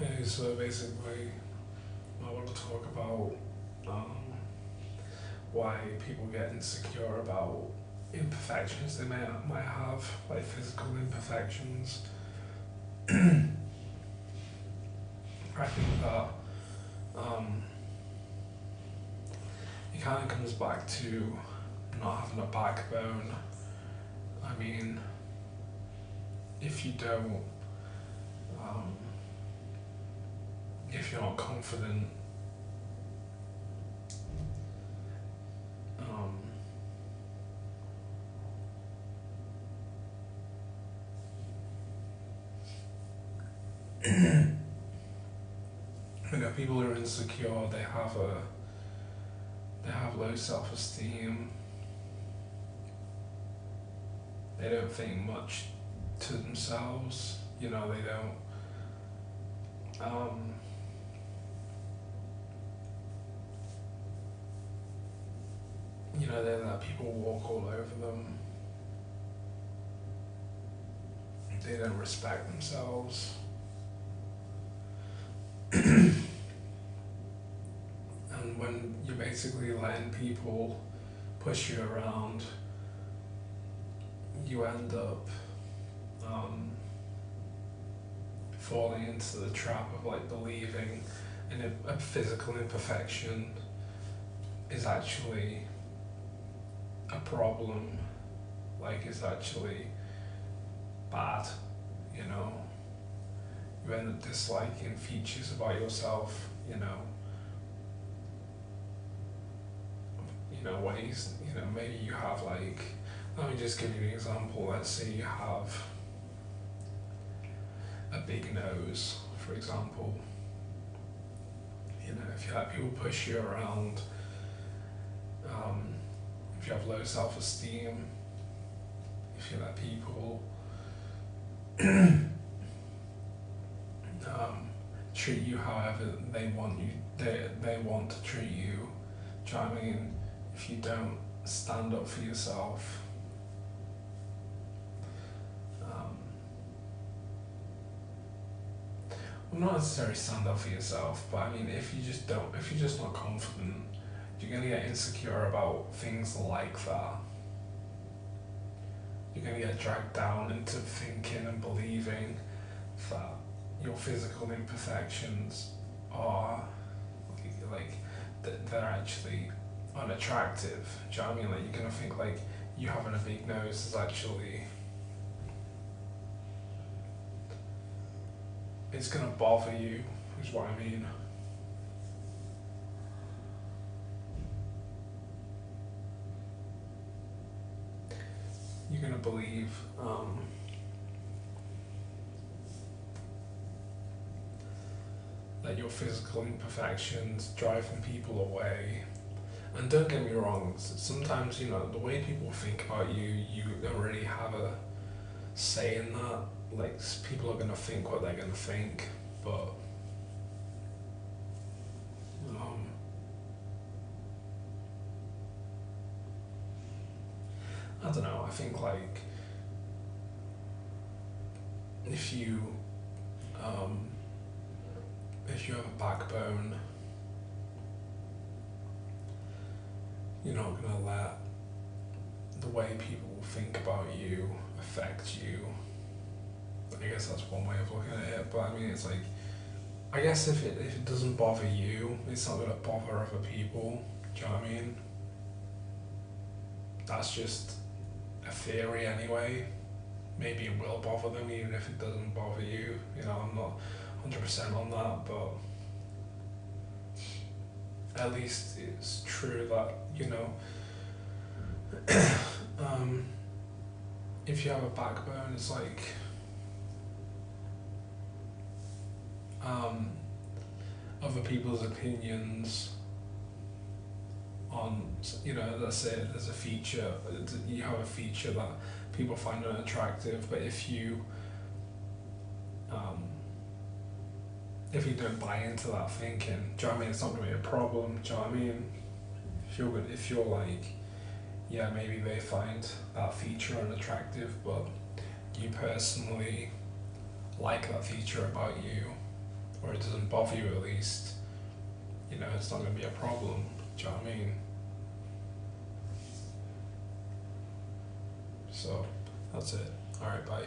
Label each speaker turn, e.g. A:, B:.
A: Okay, so basically, I want to talk about um, why people get insecure about imperfections they might have, like physical imperfections. I think that um, it kind of comes back to not having a backbone. I mean, if you don't, um, if you're not confident, um, people are insecure. They have low self-esteem. They don't think much to themselves. They don't. Um, they let people walk all over them. They don't respect themselves. And when you're basically letting people push you around, you end up um, falling into the trap of like believing in a physical imperfection is actually a problem, like is actually bad, you know. You end up disliking features about yourself, ways, maybe you have like, let me just give you an example. Let's say you have a big nose, for example. If you let people push you around, if you have low self-esteem, if you let people treat you however they want to treat you, do you know what I mean? If you don't stand up for yourself, well, not necessarily stand up for yourself, but I mean, if you're just not confident, you're gonna get insecure about things like that. You're gonna get dragged down into thinking and believing that your physical imperfections are like they're actually unattractive. Do you know what I mean? Like you're gonna think like you having a big nose is actually, it's gonna bother you, is what I mean. You're gonna believe that your physical imperfections driving people away. And don't get me wrong, sometimes, the way people think about you, you don't really have a say in that. Like, people are gonna think what they're gonna think, but um, I don't know. I think like if you um, if you have a backbone, you're not gonna let the way people think about you affect you. I guess that's one way of looking at it, but I mean, it's like, I guess if it doesn't bother you, it's not gonna bother other people. Do you know what I mean? That's just a theory anyway. Maybe it will bother them even if it doesn't bother you. I'm not 100% on that, but at least it's true that, um, if you have a backbone, it's like um, other people's opinions on, let's say there's a feature, you have a feature that people find unattractive, but um, if you don't buy into that thinking, do you know what I mean? It's not going to be a problem. Do you know what I mean? If you're like, yeah, maybe they find that feature unattractive, but you personally like that feature about you, or it doesn't bother you at least, you know, it's not going to be a problem. Do you know what I mean? So, that's it. Alright, bye.